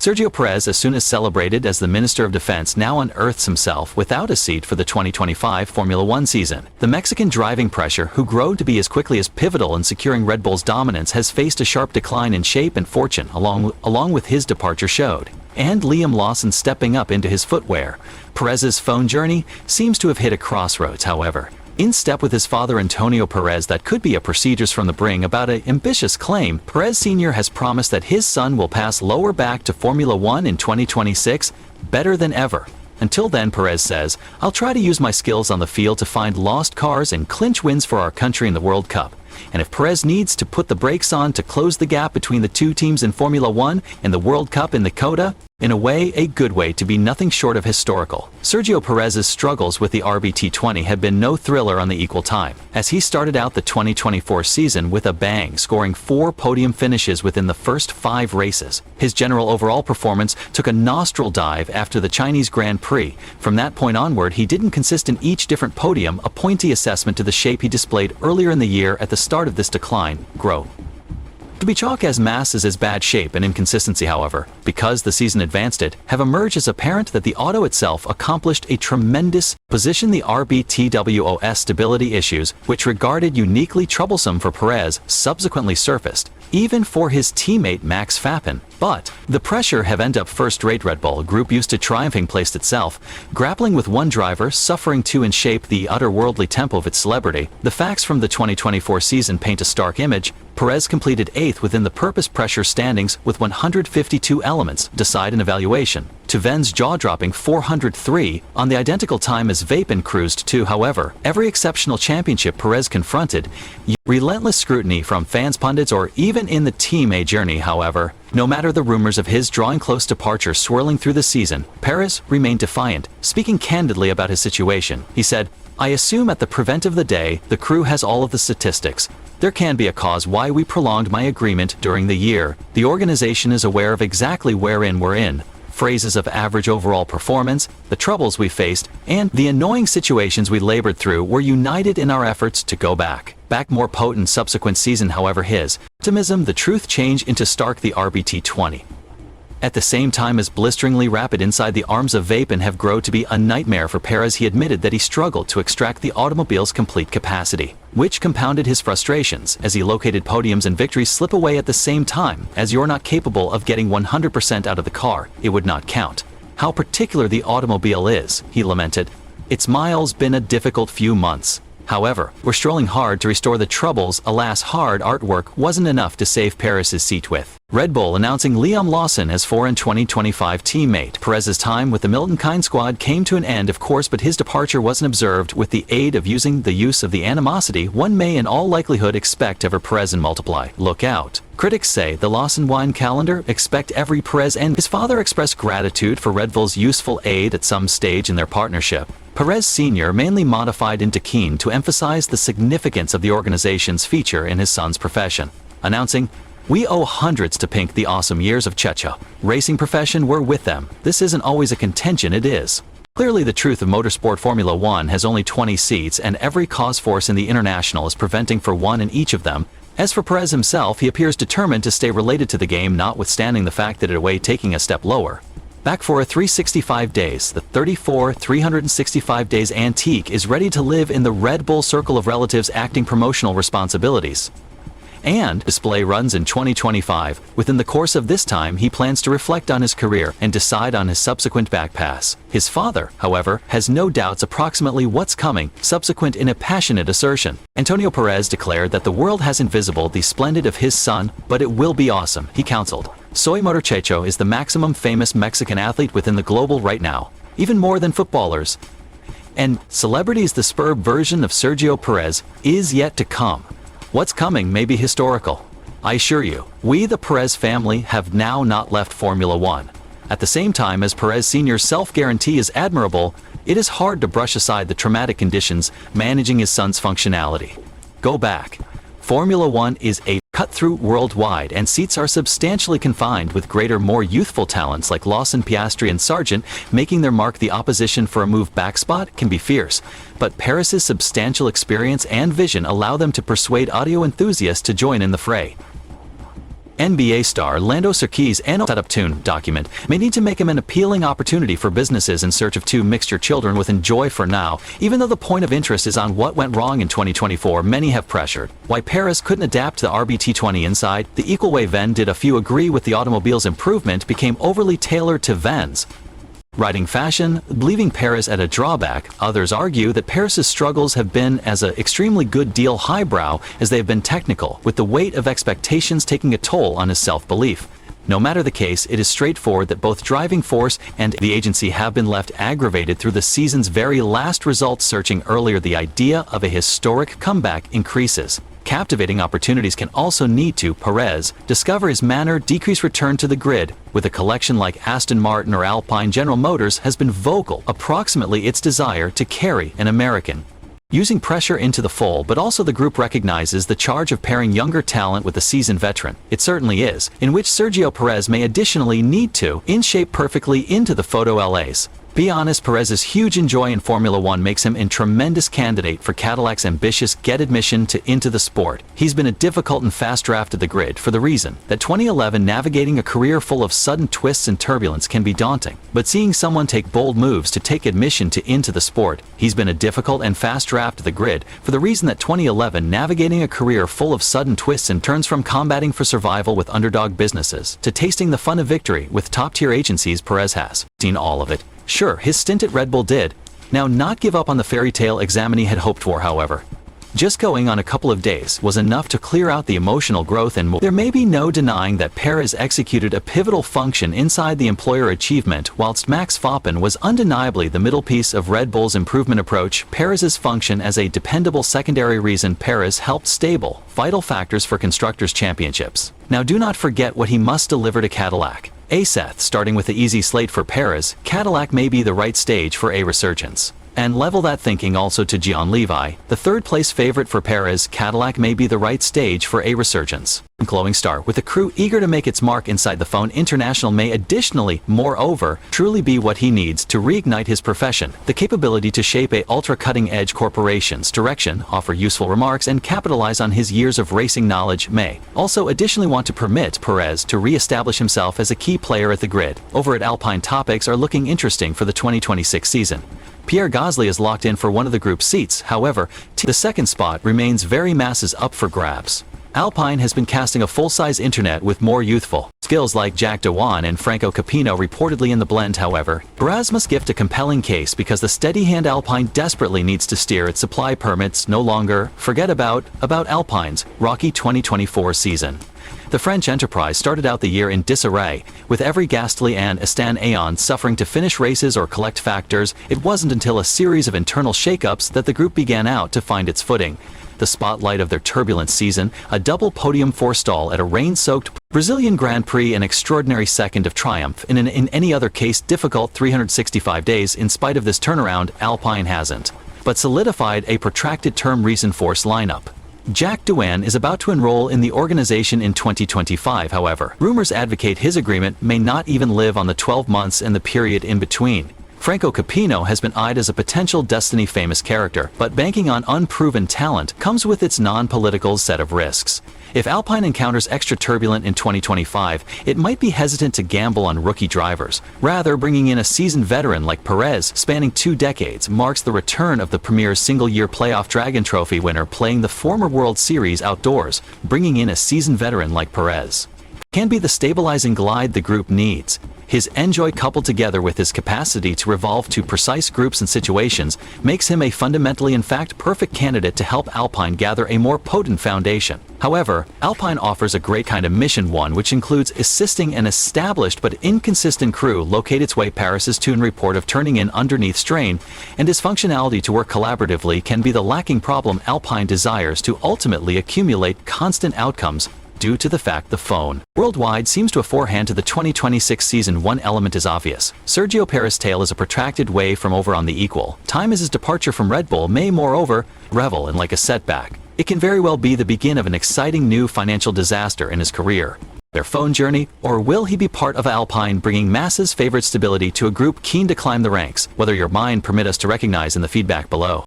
Sergio Perez, as soon as celebrated as the Minister of Defense, now unearths himself without a seat for the 2025 Formula One season. The Mexican driving pressure, who grew to be as quickly as pivotal in securing Red Bull's dominance, has faced a sharp decline in shape and fortune, along with his departure showed. And Liam Lawson stepping up into his footwear. Perez's phone journey seems to have hit a crossroads, however. In step with his father Antonio Perez, that could be a procedures from the brink about an ambitious claim. Perez Sr. has promised that his son will pass lower back to Formula One in 2026 better than ever. Until then, Perez says, I'll try to use my skills on the field to find lost cars and clinch wins for our country in the World Cup. And if Perez needs to put the brakes on to close the gap between the two teams in Formula One and the World Cup in the Coda, in a way, a good way to be nothing short of historical. Sergio Perez's struggles with the RBT20 have been no thriller on the equal time, as he started out the 2024 season with a bang, scoring 4 podium finishes within the first 5 races. His general overall performance took a nostril dive after the Chinese Grand Prix. From that point onward, he didn't consist in each different podium, a pointy assessment to the shape he displayed earlier in the year at the start of this decline. To be chalk as mass as his bad shape and inconsistency, however, because the season advanced it, have emerged as apparent that the auto itself accomplished a tremendous position. The RBTWOS stability issues, which regarded uniquely troublesome for Perez, subsequently surfaced, even for his teammate Max Verstappen. But the pressure have ended up first-rate Red Bull, a group used to triumphing, placed itself, grappling with one driver, suffering to in shape the otherworldly tempo of its celebrity. The facts from the 2024 season paint a stark image. Perez completed 8th within the purpose pressure standings with 152 elements, decide an evaluation, to Ven's jaw-dropping 403 on the identical time as Verstappen cruised to. However, every exceptional championship Perez confronted, relentless scrutiny from fans, pundits, or even in the Team A journey. However, no matter the rumors of his drawing close departure swirling through the season, Perez remained defiant. Speaking candidly about his situation, he said, I assume at the prevent of the day, the crew has all of the statistics. There can be a cause why we prolonged my agreement during the year. The organization is aware of exactly wherein we're in. Phrases of average overall performance, the troubles we faced, and the annoying situations we labored through were united in our efforts to go back more potent subsequent season. However, his optimism, the truth changed into stark the RBT20. At the same time as blisteringly rapid inside the arms of Verstappen have grown to be a nightmare for Perez, he admitted that he struggled to extract the automobile's complete capacity, which compounded his frustrations as he located podiums and victories slip away at the same time. As you're not capable of getting 100% out of the car, it would not count. How particular the automobile is, he lamented. It's miles been a difficult few months. However, we're strolling hard to restore the troubles. Alas, hard artwork wasn't enough to save Perez's seat with Red Bull announcing Liam Lawson as foreign 2025 teammate. Perez's time with the Milton Keynes squad came to an end, of course, but his departure wasn't observed with the aid of using the use of the animosity one may in all likelihood expect ever Perez and multiply. Look out. Critics say the Lawson wine calendar, expect every Perez, and his father expressed gratitude for Red Bull's useful aid at some stage in their partnership. Perez Sr. mainly modified into keen to emphasize the significance of the organization's feature in his son's profession, announcing, we owe hundreds to Pink. The awesome years of Checho racing profession were with them. This isn't always a contention, it is. Clearly the truth of motorsport. Formula One has only 20 seats and every cause force in the international is preventing for one in each of them. As for Perez himself, he appears determined to stay related to the game, notwithstanding the fact that it away taking a step lower. Back for a 365 days, the 365 days antique is ready to live in the Red Bull circle of relatives acting promotional responsibilities and display runs in 2025. Within the course of this time, he plans to reflect on his career and decide on his subsequent back pass. His father, however, has no doubts approximately what's coming, subsequent in a passionate assertion. Antonio Perez declared that the world hasn't visible the splendid of his son, but it will be awesome, he counseled. Soy Motor Checho is the maximum famous Mexican athlete within the global right now, even more than footballers and celebrities. The superb version of Sergio Perez is yet to come. What's coming may be historical. I assure you, we the Perez family have now not left Formula One. At the same time as Perez Sr.'s self-guarantee is admirable, it is hard to brush aside the traumatic conditions managing his son's functionality. Go back. Formula One is a cut-through worldwide and seats are substantially confined, with greater, more youthful talents like Lawson, Piastri and Sargent making their mark. The opposition for a move back spot can be fierce, but Perez's substantial experience and vision allow them to persuade audio enthusiasts to join in the fray. NBA star Lando Sarkis' annual setup tune document may need to make him an appealing opportunity for businesses in search of two mixture children with enjoy for now. Even though the point of interest is on what went wrong in 2024, many have pressured why Perez couldn't adapt to the RBT20 inside. The equal way Ven did. A few agree with the automobile's improvement became overly tailored to Ven's riding fashion, believing Perez at a drawback. Others argue that Perez's struggles have been as an extremely good deal highbrow as they have been technical, with the weight of expectations taking a toll on his self-belief. No matter the case, it is straightforward that both driving force and the agency have been left aggravated through the season's very last results. Searching earlier, the idea of a historic comeback increases. Captivating opportunities can also need to Perez discover his manner, decrease return to the grid. With a collection like Aston Martin or Alpine, General Motors has been vocal approximately its desire to carry an American. Using pressure into the full, but also the group recognizes the charge of pairing younger talent with a seasoned veteran. It certainly is, in which Sergio Perez may additionally need to in shape perfectly into the photo LAs. Be honest, Perez's huge enjoy in Formula One makes him a tremendous candidate for Cadillac's ambitious get admission into the sport. He's been a difficult and fast draft of the grid for the reason that 2011 navigating a career full of sudden twists and turbulence can be daunting. But seeing someone take bold moves to take admission into the sport, he's been a difficult and fast draft of the grid for the reason that 2011 navigating a career full of sudden twists and turns from combating for survival with underdog businesses to tasting the fun of victory with top-tier agencies. Perez has seen all of it. Sure, his stint at Red Bull did now not give up on the fairy tale exam he had hoped for, however. Just going on a couple of days was enough to clear out the emotional growth and more. There may be no denying that Perez executed a pivotal function inside the employer achievement, whilst Max Verstappen was undeniably the middle piece of Red Bull's improvement approach. Perez's function as a dependable secondary reason Perez helped stable, vital factors for Constructors' Championships. Now do not forget what he must deliver to Cadillac. Starting with the easy slate for Perez, Cadillac may be the right stage for a resurgence. And level that thinking also to Gian Levi, the third-place favorite for Perez. Cadillac may be the right stage for a resurgence. Glowing star with a crew eager to make its mark inside the phone. International may additionally, moreover, truly be what he needs to reignite his profession. The capability to shape a ultra-cutting-edge corporation's direction, offer useful remarks, and capitalize on his years of racing knowledge may also additionally want to permit Perez to re-establish himself as a key player at the grid. Over at Alpine, topics are looking interesting for the 2026 season. Pierre Gasly is locked in for one of the group seats, however, the second spot remains very masses up for grabs. Alpine has been casting a full-size internet with more youthful skills like Jack Doohan and Franco Capino reportedly in the blend. However, Perez must gift a compelling case because the steady-hand Alpine desperately needs to steer its supply permits. No longer forget about Alpine's rocky 2024 season. The French enterprise started out the year in disarray, with every Gasly and Aston Aon suffering to finish races or collect factors. It wasn't until a series of internal shakeups that the group began out to find its footing. The spotlight of their turbulent season, a double podium forestall at a rain-soaked Brazilian Grand Prix, an extraordinary second of triumph in any other case difficult 365 days. In spite of this turnaround, Alpine hasn't but solidified a protracted term recent force lineup. Jack Doohan is about to enroll in the organization in 2025, however. Rumors advocate his agreement may not even live on the 12 months and the period in between. Franco Capino has been eyed as a potential Destiny-famous character, but banking on unproven talent comes with its non-political set of risks. If Alpine encounters extra turbulence in 2025, it might be hesitant to gamble on rookie drivers. Rather, bringing in a seasoned veteran like Perez, spanning 2 decades, marks the return of the premier single-year playoff Dragon Trophy winner playing the former World Series outdoors. Bringing in a seasoned veteran like Perez can be the stabilizing glide the group needs. His enjoy, coupled together with his capacity to revolve to precise groups and situations, makes him a fundamentally, in fact, perfect candidate to help Alpine gather a more potent foundation. However, Alpine offers a great kind of mission, one which includes assisting an established but inconsistent crew locate its way. Paris's tune report of turning in underneath strain and his functionality to work collaboratively can be the lacking problem. Alpine desires to ultimately accumulate constant outcomes due to the fact the phone worldwide seems to aforehand to the 2026 season. One element is obvious. Sergio Perez's tale is a protracted way from over on the equal time as his departure from Red Bull may moreover revel in like a setback. It can very well be the begin of an exciting new financial disaster in his career. Their phone journey, or will he be part of Alpine bringing masses favorite stability to a group keen to climb the ranks? Whether your mind permit us to recognize in the feedback below.